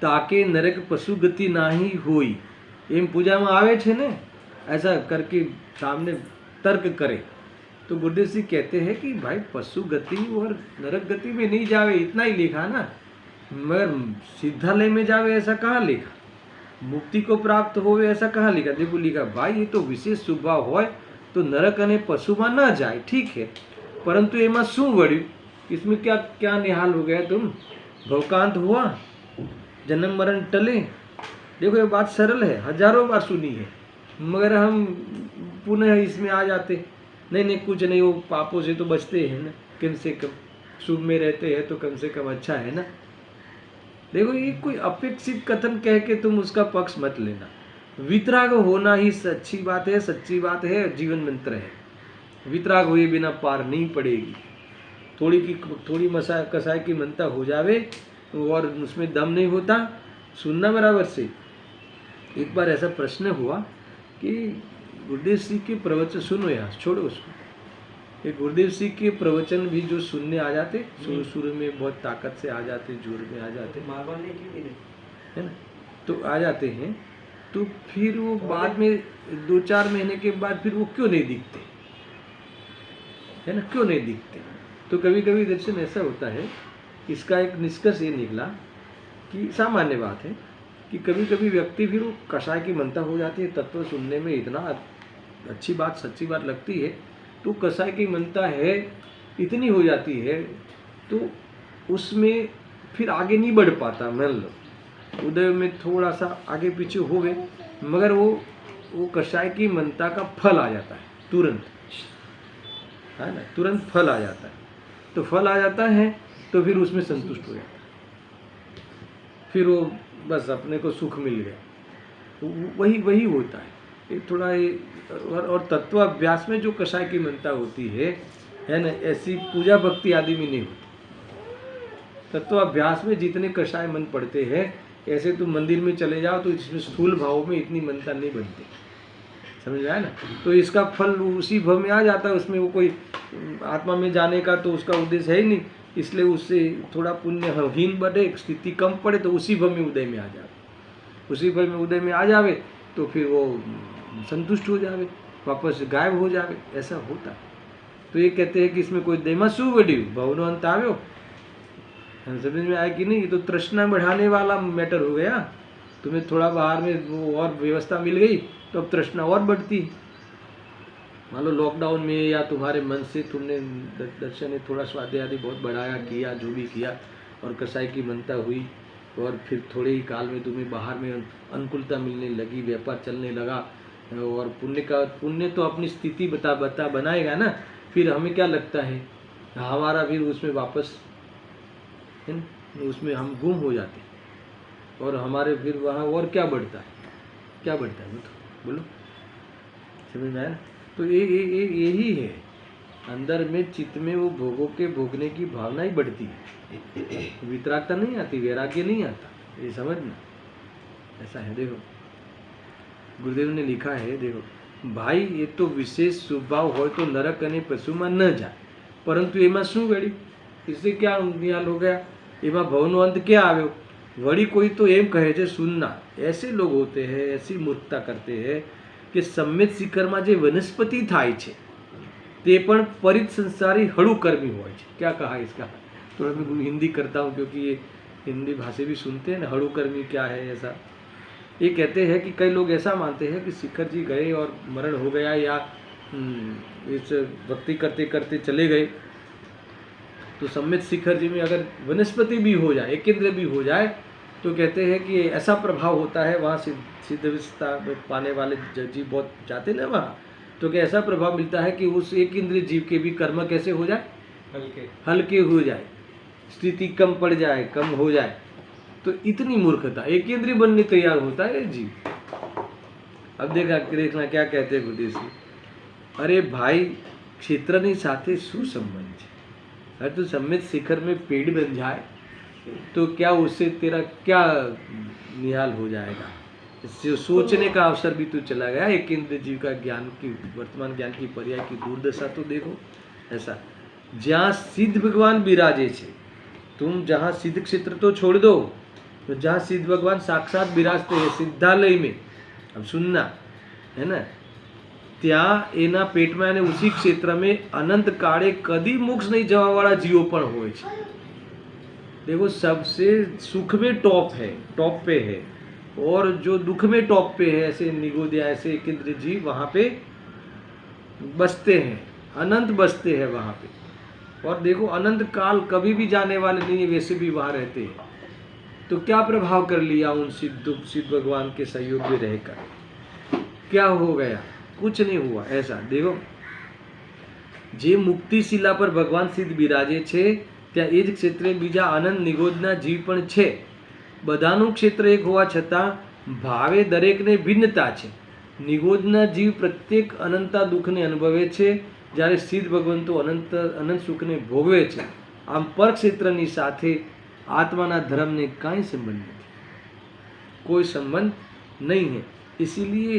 ताके नरक पशु गति नाही होई। एम पूजा में आवे छे ने, ऐसा करके सामने तर्क करे तो गुरुदेव जी कहते हैं कि भाई पशु गति और नरक गति में नहीं जावे, इतना ही लिखा ना, मगर सिद्धालय में जावे ऐसा कहाँ लिखा, मुक्ति को प्राप्त होवे ऐसा कहाँ लिखा। देखो लिखा भाई ये तो विशेष स्वभाव होय तो नरक अने पशु में न जाए, ठीक है, परंतु एमा शू वळ्यु, इसमें क्या क्या निहाल हो गया तुम, भवकांत हुआ, जन्म मरण टले। देखो ये बात सरल है, हजारों बार सुनी है, मगर हम पुनः इसमें आ जाते, नहीं कुछ नहीं, वो पापों से तो बचते हैं ना, कम से कम शुभ में रहते हैं तो कम से कम अच्छा है ना। देखो ये कोई अपेक्षित कथन कह के तुम उसका पक्ष मत लेना। वितराग होना ही अच्छी बात है, सच्ची बात है, जीवन मंत्र है। वितराग हुए बिना पार नहीं पड़ेगी। थोड़ी मसा कसाई की मनता हो जावे और उसमें दम नहीं होता, सुनना बराबर से। एक बार ऐसा प्रश्न हुआ कि गुरुदेव सिंह के प्रवचन, सुनो यार छोड़ो उसको, ये गुरुदेव सिंह के प्रवचन भी जो सुनने आ जाते, शुरू में बहुत ताकत से आ जाते, जोर में आ जाते, है ना, तो आ जाते हैं, तो फिर वो बाद में 2-4 महीने के बाद फिर वो क्यों नहीं दिखते, है ना, क्यों नहीं दिखते। तो कभी कभी दर्शन ऐसा होता है, इसका एक निष्कर्ष ये निकला कि सामान्य बात है कि कभी कभी व्यक्ति फिर वो कषाय की मनता हो जाती है, तत्व सुनने में इतना अच्छी बात, सच्ची बात लगती है, तो कषाय की मनता है इतनी हो जाती है, तो उसमें फिर आगे नहीं बढ़ पाता। मान लो उदय में थोड़ा सा आगे पीछे हो गए, मगर वो कषाय की मनता का फल आ जाता है तुरंत, है ना, तुरंत फल आ जाता है। तो फल आ जाता है तो फिर उसमें संतुष्ट हो जाता है, फिर वो बस अपने को सुख मिल गया। तो वही होता है। एक थोड़ा और तत्वाभ्यास में जो कषाय की मनता होती है ना, ऐसी पूजा भक्ति आदि में नहीं होती। तत्वाभ्यास में जितने कषाय मन पड़ते हैं, ऐसे तुम मंदिर में चले जाओ तो इसमें स्थूल भाव में इतनी मनता नहीं बनती, समझ रहा है ना। तो इसका फल उसी भाव में आ जाता है, उसमें वो कोई आत्मा में जाने का तो उसका उद्देश्य है ही नहीं, इसलिए उससे थोड़ा पुण्यहीन बढ़े, स्थिति कम पड़े तो उसी भाव में उदय में आ जाए, उसी भाव में उदय में आ जावे तो फिर वो संतुष्ट हो जावे, वापस गायब हो जावे, ऐसा होता है। तो ये कहते हैं कि इसमें कोई देमासु बड़ी भवनो अंत आव्यो, समझ में आया कि नहीं। ये तो तृष्णा बढ़ाने वाला मैटर हो गया। तुम्हें थोड़ा बाहर में वो और व्यवस्था मिल गई तो अब तृष्णा और बढ़ती। मान लो लॉकडाउन में या तुम्हारे मन से तुमने दर्शन ने थोड़ा स्वाध्याय आदि बहुत बढ़ाया, किया जो भी किया, और कसाई की मनता हुई, और फिर थोड़े ही काल में तुम्हें बाहर में अनुकूलता मिलने लगी, व्यापार चलने लगा, और पुण्य तो अपनी स्थिति बता बनाएगा ना। फिर हमें क्या लगता है, हमारा फिर उसमें वापस उसमें हम गुम हो जाते, और हमारे फिर वहाँ और क्या बढ़ता है बोलो, समझ में आया ना। तो यही है, अंदर में चित्त में वो भोगों के भोगने की भावना ही बढ़ती है, वितरागता नहीं आती, वैराग्य नहीं आता, ये समझना, ऐसा है। देखो गुरुदेव ने लिखा है, देखो भाई, ये तो विशेष स्वभाव हो तो नरक અને પશુમાં ન જાય, પરંતુ એમાં શું વળી, इससे क्या निहाल हो गया, એમાં ભવનો અંત क्या આવ્યો। वड़ी कोई तो एम कहे છે सुनना, ऐसे लोग होते हैं, ऐसी मूर्खता करते हैं कि सम्यक शिखરમાં જે વનસ્પતિ થાય છે તે પણ પરિત સંસારી હળુ કર્મી હોય છે। क्या कहा इसका, थोड़ा मैं हिंदी करता हूँ क्योंकि ये हिंदी भाषा भी सुनते हैं ना। हड़ू कर्मी क्या है, ऐसा ये कहते हैं कि कई लोग ऐसा मानते हैं कि शिखर जी गए और मरण हो गया, या इस भक्ति करते करते चले गए, तो सम्यक शिखर जी में अगर वनस्पति भी हो जाए, एक इंद्र भी हो जाए, तो कहते हैं कि ऐसा प्रभाव होता है वहाँ सिद्धवस्था पाने वाले जीव बहुत जाते ना वहाँ, तो क्या ऐसा प्रभाव मिलता है कि उस एक इंद्रिय जीव के भी कर्म कैसे हो जाए, हल्के हो जाए, स्थिति कम पड़ जाए, कम हो जाए। तो इतनी मूर्खता, एक इंद्रिय बनने तैयार होता है जीव। अब देखना क्या कहते हैं गुरुदेव जी, अरे भाई क्षेत्रनी साथे शू संबंध है, अरे तू सम्यक शिखर में पेड़ बन जाए तो क्या उससे तेरा क्या निहाल हो जाएगा, इससे सोचने का अवसर भी तो चला गया। एक इंद्रिय जीव का ज्ञान की, वर्तमान ज्ञान की पर्याय की दुर्दशा तो देखो। ऐसा जहाँ सिद्ध भगवान विराजे छे, तुम जहाँ सिद्ध क्षेत्र तो छोड़ दो, तो जहाँ सिद्ध भगवान साक्षात विराजते हैं सिद्धालय में, अब सुनना है ना, ત્યાં એના પેટમાં અને ઉસી ક્ષેત્ર में अनंत काळे कदी मोक्ष नहीं जवा वाला जीवो पण होय छे। देखो सबसे सुख में टॉप पे है, और जो दुख में टॉप पे है, ऐसे निगोदिया, ऐसे केंद्र जीव वहाँ पे बसते हैं, अनंत बसते हैं वहाँ पे। और देखो अनंत काल कभी भी जाने वाले नहीं है, वैसे भी वहाँ रहते हैं। तो क्या प्रभाव कर लिया उन सिद्ध भगवान के सहयोग में रहकर, क्या हो गया, कुछ नहीं हुआ। ऐसा देखो जे मुक्ति शिला पर भगवान सिद्ध बिराजे छे, ત્યાં એ જ ક્ષેત્રે બીજા આનંદ નિગોદના જીવ પણ છે, બધાનું ક્ષેત્ર એક હોવા છતાં ભાવે દરેકને ભિન્નતા છે. નિગોદના જીવ પ્રત્યેક અનંતા દુઃખને અનુભવે છે, જ્યારે સિદ્ધ ભગવંતો અનંત સુખને ભોગવે છે. આમ પર ક્ષેત્રની સાથે આત્માના ધર્મને કાંઈ સંબંધ નથી, कोई संबंध नहीं है. इसीलिए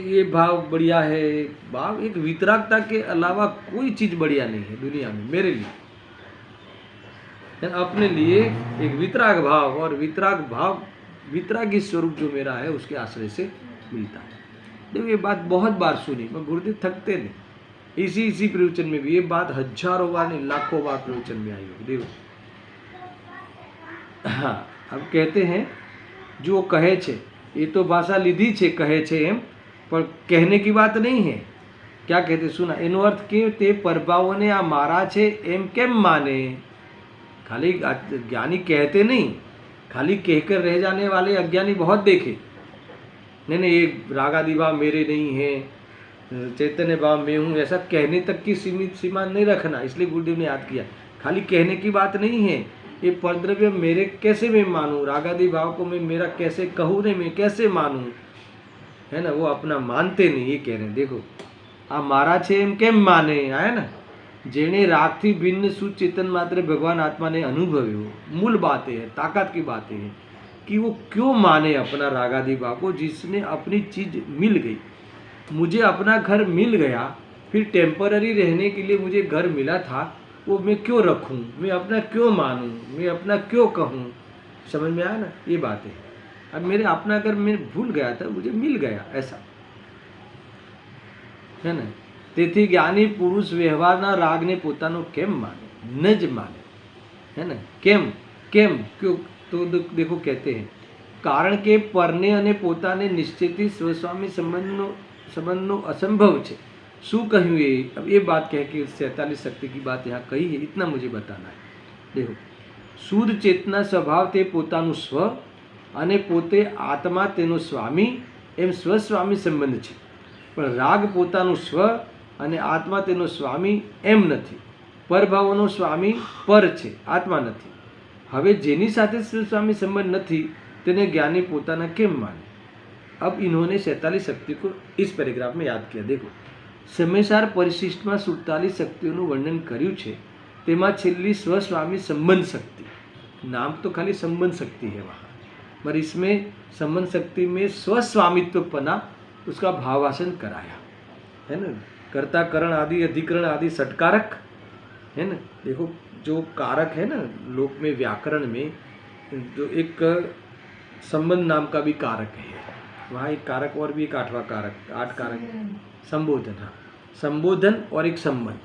ये भाव बढ़िया है. भाव एक वितरागता के अलावा कोई चीज़ बढ़िया नहीं है दुनिया में मेरे लिए. अपने लिए एक वितराग भाव, और वितराग भाव वितरागी स्वरूप जो मेरा है उसके आश्रय से मिलता है. देखो ये बात बहुत बार सुनी, मैं गुरुदेव थकते नहीं. इसी प्रवचन में भी ये बात हजारों बार नहीं लाखों बार प्रवचन में आई होगी. देखो हाँ, अब कहते हैं जो कहे छे ये तो भाषा लीधी छे कहे छे एम, पर कहने की बात नहीं है. क्या कहते सुना एनो अर्थ के ते परभावोने आ मारा छे एम केम माने. खाली ज्ञानी कहते नहीं, खाली कहकर रह जाने वाले अज्ञानी बहुत देखे. नहीं ये रागादि भाव मेरे नहीं है, चैतन्य भाव मैं हूँ, ऐसा कहने तक की सीमित सीमा नहीं रखना. इसलिए गुरुदेव ने याद किया खाली कहने की बात नहीं है. ये परद्रव्य मेरे कैसे मैं मानूं, रागादि भाव को मैं मेरा कैसे कहूँ, नहीं मैं कैसे मानूं, है ना. वो अपना मानते नहीं, ये कह रहे हैं. देखो आ मारा छे एम केम माने, है ना. जेने रागथी भिन्न सुचेतन मात्र भगवान आत्मा ने अनुभव्यो. मूल बातें है, ताकत की बातें हैं कि वो क्यों माने अपना रागादि भाव को, जिसने अपनी चीज मिल गई. मुझे अपना घर मिल गया, फिर टेम्पररी रहने के लिए मुझे घर मिला था, वो मैं क्यों रखूं, मैं अपना क्यों मानूं, मैं अपना क्यों कहूं. समझ में आया ना ये बात है. अब मेरे अपना अगर मैं भूल गया था, मुझे मिल गया, ऐसा है ना. તેથી જ્ઞાની પુરુષ વ્યવહારના રાગને પોતાનો કેમ માને, ન જ માને, है ना. કેમ કેમ क्यों, तो देखो कहते हैं કારણ કે પરને અને પોતાને નિશ્ચયથી સ્વસ્વામી સંબંધનો અસંભવ છે. શું કહ્યું ये. अब ये बात कह के 47 शक्ति की बात यहाँ कही है, इतना मुझे बताना है. देखो શુદ્ધ ચેતના સ્વભાવ તે પોતાનું સ્વ અને પોતે આત્મા તેનો સ્વામી એમ સ્વસ્વામી સંબંધ છે. પણ રાગ પોતાનું સ્વ અને આત્મા તેનો સ્વામી એમ નથી. પરભાવોનો સ્વામી પર છે, આત્મા નથી. હવે જેની સાથે સ્વસ્વામી સંબંધ નથી તેને જ્ઞાની પોતાના કેમ માને. अब इन्होंने 47 शक्ति को इस पैराग्राफ में याद किया. देखो સમયસાર પરિશિષ્ટમાં 47 શક્તિઓનું વર્ણન કર્યું છે. તેમાં છેલ્લી સ્વસ્વામી સંબંધ શક્તિ, नाम तो खाली संबंध शक्ति है वहाँ, पर इसमें संबंध शक्ति में स्वस्वामित्वपना उसका भावासन कराया है ना. कर्ता करण आदि अधिकरण आदि षटकारक है ना. देखो जो कारक है ना लोक में व्याकरण में, जो एक संबंध नाम का भी कारक है वहाँ, एक कारक और भी एक 8वां कारक, 8 कारक संबोधन. हाँ, संबोधन और एक संबंध,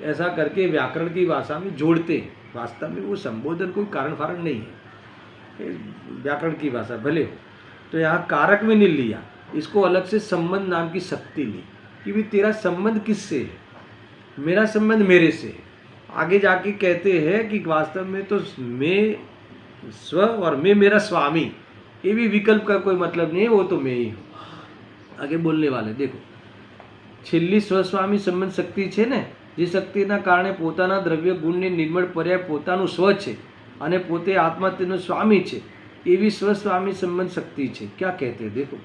ऐसा करके व्याकरण की भाषा में जोड़ते हैं. वास्तव में वो संबोधन कोई कारण फारण नहीं है, व्याकरण की भाषा भले हो. तो यहाँ कारक में नहीं लिया, इसको अलग से संबंध नाम की शक्ति ली कि भी तेरा संबंध किससे है, मेरा संबंध मेरे से है. आगे जाके कहते हैं कि वास्तव में तो मैं स्व और मैं मेरा स्वामी, ये भी विकल्प का कोई मतलब नहीं है, वो तो मैं ही हूँ. आगे बोलने वाले देखो છેલ્લી સ્વસ્વામી સંબંધ શક્તિ છે ને, જે શક્તિના કારણે પોતાના દ્રવ્ય ગુણને નિર્મળ પર્યાય પોતાનું સ્વ છે અને પોતે આત્મા તેનો સ્વામી છે, એવી સ્વસ્વામી સંબંધ શક્તિ છે. क्या कहते हैं देखो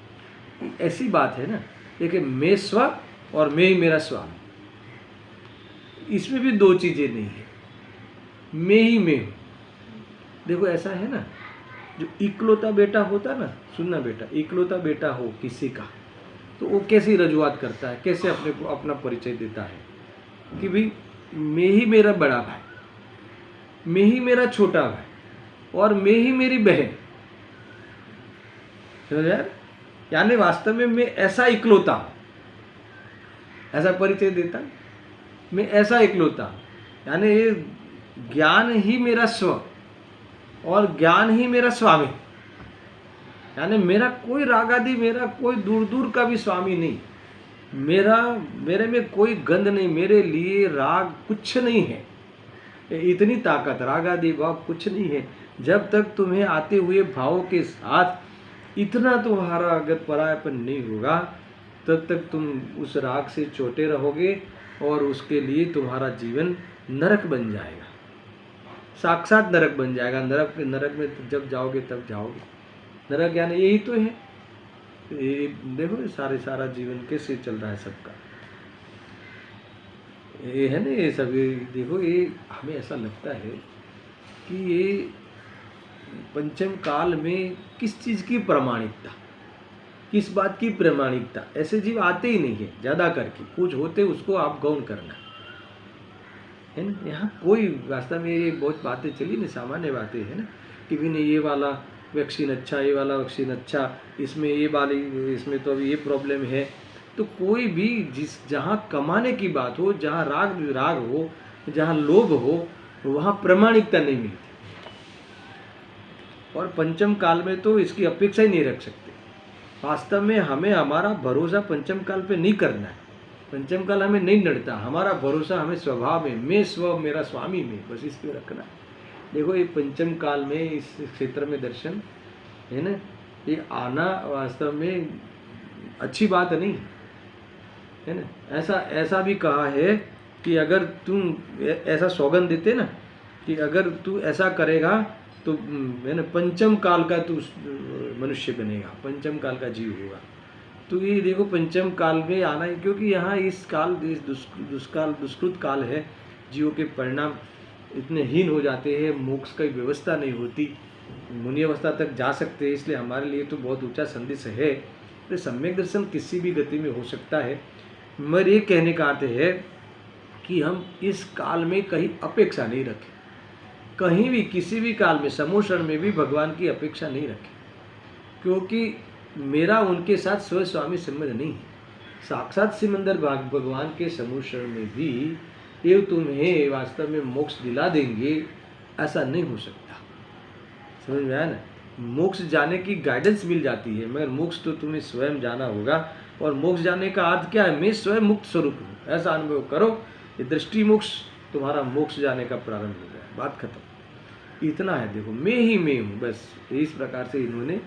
ऐसी बात है ना. देखिए मैं स्व और मैं ही मेरा स्वामी, इसमें भी दो चीज़ें नहीं है, मैं ही मैं हूँ. देखो ऐसा है ना, जो इकलौता बेटा होता ना, सुनना बेटा, इकलौता बेटा हो किसी का तो वो कैसी रजूआत करता है, कैसे अपने को अपना परिचय देता है कि भाई मैं ही मेरा बड़ा भाई, मैं ही मेरा छोटा भाई और मैं ही मेरी बहन. समझ यार, यानी वास्तव में मैं ऐसा इकलौता हूँ, ऐसा परिचय देता है, मैं ऐसा इकलौता हूँ. यानी ये ज्ञान ही मेरा स्व और ज्ञान ही मेरा स्वामी. यानी मेरा कोई राग आदि, मेरा कोई दूर दूर का भी स्वामी नहीं, मेरे में कोई गंध नहीं, मेरे लिए राग कुछ नहीं है. इतनी ताकत राग आदि भाव कुछ नहीं है. जब तक तुम्हें आते हुए भावों के साथ इतना तुम्हारा अगर परायपन नहीं होगा, तब तक तुम उस राग से चोटे रहोगे और उसके लिए तुम्हारा जीवन नरक बन जाएगा. साक्षात नरक बन जाएगा। नरक में जब जाओगे तब जाओगे। नरक यानी यही तो है। ये देखो सारा जीवन कैसे चल रहा है सबका, ये है ना, ये सब। ये देखो, ये हमें ऐसा लगता है कि ये पंचम काल में किस चीज़ की प्रामाणिकता, किस बात की प्रामाणिकता। ऐसे जीव आते ही नहीं है ज़्यादा करके, कुछ होते उसको आप गौण करना है ना। यहाँ कोई वास्तव में ये बहुत बातें चली ना, सामान्य बातें है ना, कि भी नहीं ये वाला वैक्सीन अच्छा, ये वाला वैक्सीन अच्छा, इसमें ये वाली, इसमें तो अभी ये प्रॉब्लम है। तो कोई भी जहाँ कमाने की बात हो, जहाँ राग हो, जहाँ लोभ हो, वहाँ प्रामाणिकता नहीं मिलती। और पंचम काल में तो इसकी अपेक्षा ही नहीं रख सकते। वास्तव में हमें हमारा भरोसा पंचम काल पे नहीं करना है। पंचम काल हमें नहीं नड़ता, हमारा भरोसा हमें स्वभाव में, मैं स्व मेरा स्वामी में, बस इस पे रखना है। देखो ये पंचम काल में इस क्षेत्र में दर्शन है ना, ये आना वास्तव में अच्छी बात नहीं है ना। ऐसा भी कहा है कि अगर तुम ऐसा सौगंध देते ना कि अगर तू ऐसा करेगा तो है ना, पंचम काल का तू मनुष्य बनेगा, पंचम काल का जीव होगा। तो ये देखो पंचम काल में आना है, क्योंकि यहाँ इस दुष्कृत काल है, जीवों के परिणाम इतने हीन हो जाते हैं, मोक्ष की व्यवस्था नहीं होती, मुनि अवस्था तक जा सकते हैं। इसलिए हमारे लिए तो बहुत ऊंचा संदेश है। तो सम्यक दर्शन किसी भी गति में हो सकता है। मगर ये कहने का अर्थ है कि हम इस काल में कहीं अपेक्षा नहीं रखें, कहीं भी किसी भी काल में समूषण में भी भगवान की अपेक्षा नहीं रखें, क्योंकि मेरा उनके साथ स्व स्वामी संबंध नहीं है। साक्षात सिमंदर भगवान के समूषण में भी ये तुम्हें वास्तव में मोक्ष दिला देंगे, ऐसा नहीं हो सकता। समझ में आया ना। मोक्ष जाने की गाइडेंस मिल जाती है, मगर मोक्ष तो तुम्हें स्वयं जाना होगा। और मोक्ष जाने का अर्थ क्या है? मैं स्वयं मुक्त स्वरूप हूँ, ऐसा अनुभव करो। ये दृष्टि मोक्ष तुम्हारा मोक्ष जाने का प्रारंभ हो गया, बात खत्म। इतना है, देखो मैं ही मैं हूँ, बस इस प्रकार से इन्होंने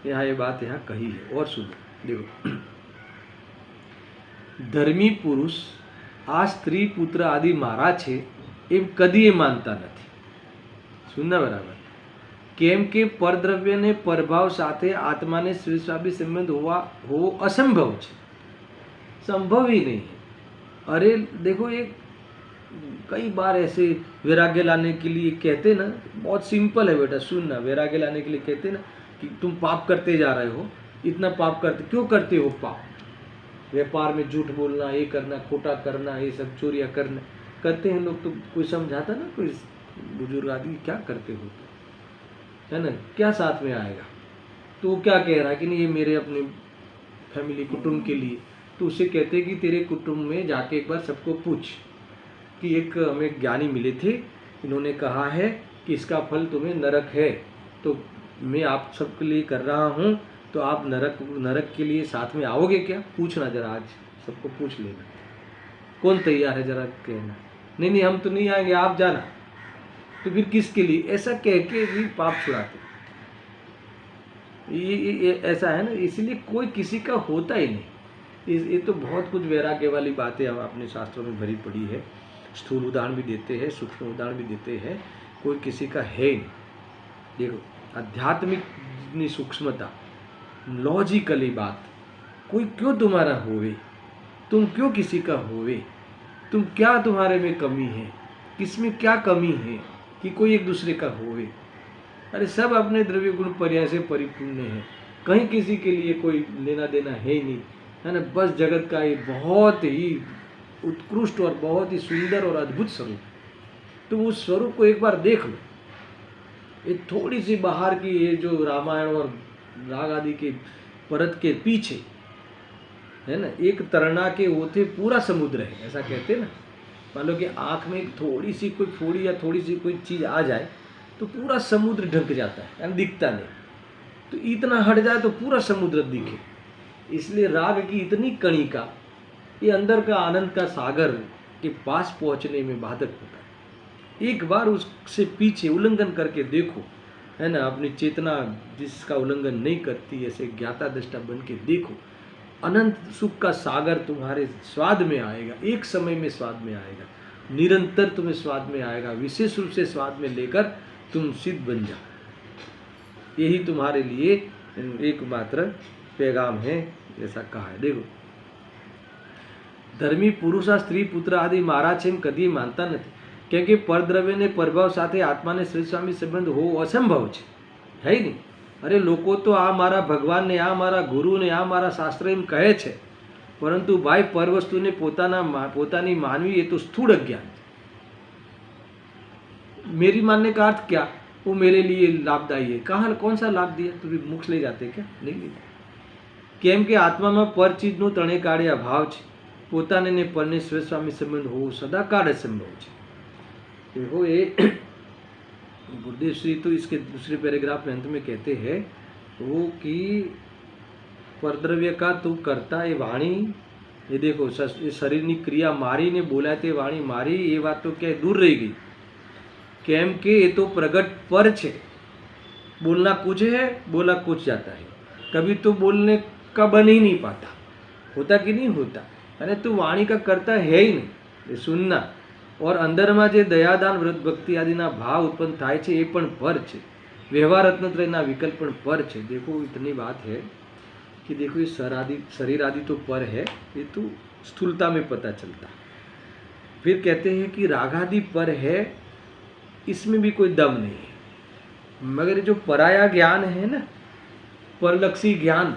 यहाँ ये बात यहाँ कही है। और सुनो, देखो धर्मी पुरुष आ स्त्री पुत्र आदि महाराज है एम कदी मानता नहीं। सुनना बराबर। केम के परद्रव्य ने परभाव साथे आत्मा ने स्वीस्वाभी संबंध हो असंभव है, संभव ही नहीं है। अरे देखो, ये कई बार ऐसे वैराग्य लाने के लिए कहते ना, बहुत सिंपल है बेटा, सुनना। वैराग्य लाने के लिए कहते ना कि तुम पाप करते जा रहे हो, इतना पाप करते, क्यों करते हो पाप? व्यापार में झूठ बोलना, ये करना, खोटा करना, ये सब चोरियां करना करते हैं लोग। तो कोई समझाता ना, कोई बुजुर्ग आदमी, क्या करते हो है ना, क्या साथ में आएगा? तो वो क्या कह रहा है कि नहीं ये मेरे अपने फैमिली कुटुंब के लिए। तो उसे कहते कि तेरे कुटुंब में जाके एक बार सबको पूछ कि एक हमें ज्ञानी मिले थे, इन्होंने कहा है कि इसका फल तुम्हें नरक है, तो मैं आप सबके लिए कर रहा हूँ, तो आप नरक के लिए साथ में आओगे क्या? पूछना जरा, आज सबको पूछ लेना, कौन तैयार है जरा कहना। नहीं हम तो नहीं आएंगे, आप जाना। तो फिर किसके लिए? ऐसा कह के भी पाप छुड़ाते। ये ऐसा है ना, इसलिए कोई किसी का होता ही नहीं। ये तो बहुत कुछ वैराग्य वाली बातें हम अपने शास्त्रों में भरी पड़ी है। स्थूल उदाहरण भी देते हैं, सूक्ष्म उदाहरण भी देते हैं, कोई किसी का है ही नहीं। देखो आध्यात्मिक जितनी सूक्ष्मता, लॉजिकली बात, कोई क्यों तुम्हारा होवे, तुम क्यों किसी का होवे, तुम क्या तुम्हारे में कमी है, किसमें क्या कमी है कि कोई एक दूसरे का होवे? अरे सब अपने द्रव्य गुण पर्याय से परिपूर्ण है, कहीं किसी के लिए कोई लेना देना है ही नहीं, है ना। बस जगत का ये बहुत ही उत्कृष्ट और बहुत ही सुंदर और अद्भुत स्वरूप, तो उस स्वरूप को एक बार देख लो। ये थोड़ी सी बाहर की ये जो रामायण और राग आदि के परत के पीछे है ना, एक तरणा के होते पूरा समुद्र है, ऐसा कहते ना। मान लो कि आँख में थोड़ी सी कोई फोड़ी या थोड़ी सी कोई चीज़ आ जाए तो पूरा समुद्र ढक जाता है, यानी दिखता नहीं। तो इतना हट जाए तो पूरा समुद्र दिखे। इसलिए राग की इतनी कणिका ये अंदर का आनंद का सागर के पास पहुंचने में बाधक होता है। एक बार उससे पीछे उल्लंघन करके देखो, है ना, अपनी चेतना जिसका उल्लंघन नहीं करती, ऐसे ज्ञाता दृष्टा बन के देखो, अनंत सुख का सागर तुम्हारे स्वाद में आएगा, एक समय में स्वाद में आएगा। निरंतर तुम्हें स्वाद में आएगा, विशेष रूप से स्वाद में लेकर तुम सिद्ध बन जाओ। यही तुम्हारे लिए एकमात्र पैगाम है, ऐसा कहा है। देखो, ધર્મી પુરુષ આ સ્ત્રી પુત્ર આદि મારા છે એમ કદી માનતા નથી, કેમ કે પરદ્રવ્ય ને પરભાવ સાથે આત્માને શ્રી સ્વામી સંબંધ હોવો અસંભવ છે, હે નહીં? અરે લોકો તો આ મારા ભગવાનને, આ મારા ગુરુને, આ મારા શાસ્ત્ર એમ કહે છે, પરંતુ ભાઈ પર વસ્તુને પોતાની માનવી એ तो स्थूल अज्ञान। मेरी मानने का अर्थ क्या? वो मेरे लिए लाभदायी है। कहाँ, कौन सा लाभ दिया? तो मोक्ष ले जाते क्या? नहीं ले जाते। केम के आत्मा में पर चीजનો ત્રણે કાળે અભાવ છે, પોતાને ને પરને સ્વ સ્વામી સંબંધ હોવો સદાકાળ સંભવ છે। देखो ये गुरुदेव श्री तो इसके दूसरे पैराग्राफ में अंत में कहते हैं वो कि परद्रव्य का तू करता ये वाणी, ये देखो ये शरीर की क्रिया मारी ने बोला ते वाणी मारी, ये बात तो क्या दूर रह गई, केम के ये तो प्रगट पर छे। बोलना कुछ है, बोला कुछ जाता है, कभी तो बोलने का बन ही नहीं पाता, होता कि नहीं होता? अरे तू वाणी का करता है ही नहीं, ये सुनना और अंदर में जो दयादान व्रत भक्ति आदिना भाव उत्पन्न थाय छे, ये पण पर छे। व्यवहार रत्नत्रयना विकल्प पण पर छे। देखो इतनी बात है कि देखो ये शरीर आदि तो पर है, ये तो स्थूलता में पता चलता। फिर कहते हैं कि रागादि पर है, इसमें भी कोई दम नहीं है, मगर जो पराया ज्ञान है ना, परलक्षी ज्ञान,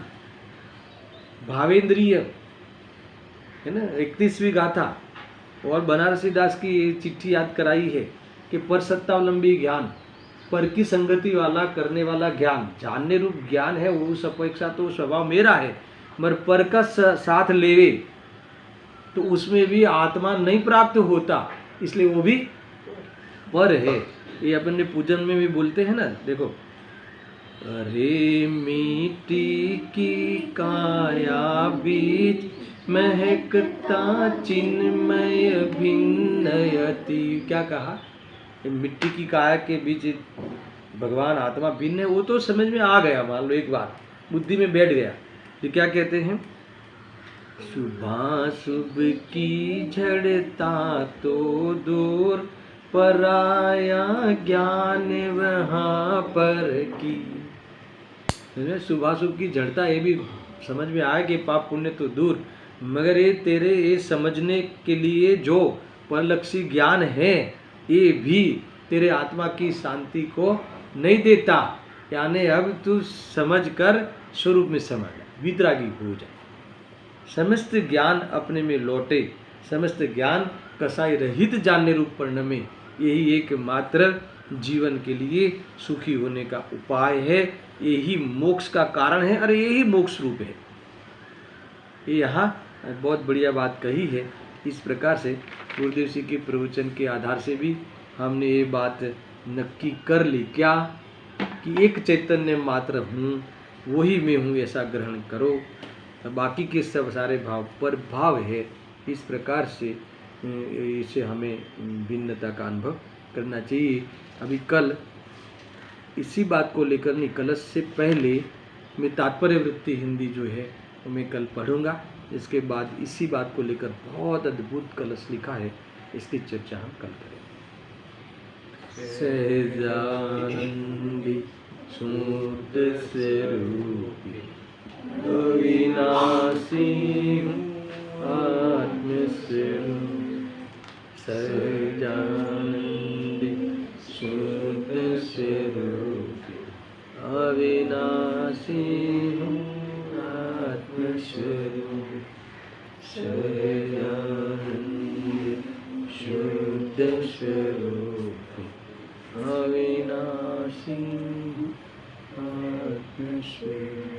भावेंद्रिय है ना, 31वीं गाथा और बनारसी दास की चिट्ठी याद कराई है कि पर सत्तावलंबी ज्ञान, पर की संगति वाला करने वाला ज्ञान, जानने रूप ज्ञान है, वो उस अपेक्षा तो स्वभाव मेरा है, मगर पर का साथ लेवे तो उसमें भी आत्मा नहीं प्राप्त होता, इसलिए वो भी पर है। ये अपन ने पूजन में भी बोलते हैं ना, देखो, अरे मिट्टी की काया बीच महकता चिन्मय भिन्नयति। क्या कहा? मिट्टी की काया के बीच भगवान आत्मा भिन्न है, वो तो समझ में आ गया, मान लो एक बात बुद्धि में बैठ गया। तो क्या कहते हैं? शुभाशुभ की झड़ता तो दूर, पराया ज्ञान वहाँ पर की। शुभाशुभ की जड़ता ये भी समझ में आया कि पाप पुण्य तो दूर, मगर ये तेरे ये समझने के लिए जो परलक्षी ज्ञान है ये भी तेरे आत्मा की शांति को नहीं देता। यानी अब तू समझ कर स्वरूप में समझ, वितरागी हो जाए, समस्त ज्ञान अपने में लौटे, समस्त ज्ञान कसाई रहित जानने रूप पर्ण में, यही एकमात्र जीवन के लिए सुखी होने का उपाय है, यही मोक्ष का कारण है, अरे यही मोक्ष रूप है। ये यहाँ बहुत बढ़िया बात कही है। इस प्रकार से गुरुदेव जी के प्रवचन के आधार से भी हमने ये बात नक्की कर ली, क्या कि एक चैतन्य मात्र हूँ, वही मैं हूँ, ऐसा ग्रहण करो, बाकी के सब सारे भाव पर भाव है। इस प्रकार से इसे हमें भिन्नता का अनुभव करना चाहिए। अभी कल इसी बात को लेकर नहीं, कलश से पहले मैं तात्पर्य वृत्ति हिंदी जो है वो मैं कल पढ़ूंगा। इसके बाद इसी बात को लेकर बहुत अद्भुत कलश लिखा है, इसकी चर्चा हम कल करेंगे। सहजानंदी सूत स्वरूपी अविनाशी आत्मस्वरूप, सहजानंदी सूत स्वरूपी अविनाशी आत्मस्वरूप, सहजानंदी शुद्ध स्वरूप अविनाशी आत्मस्वरूप।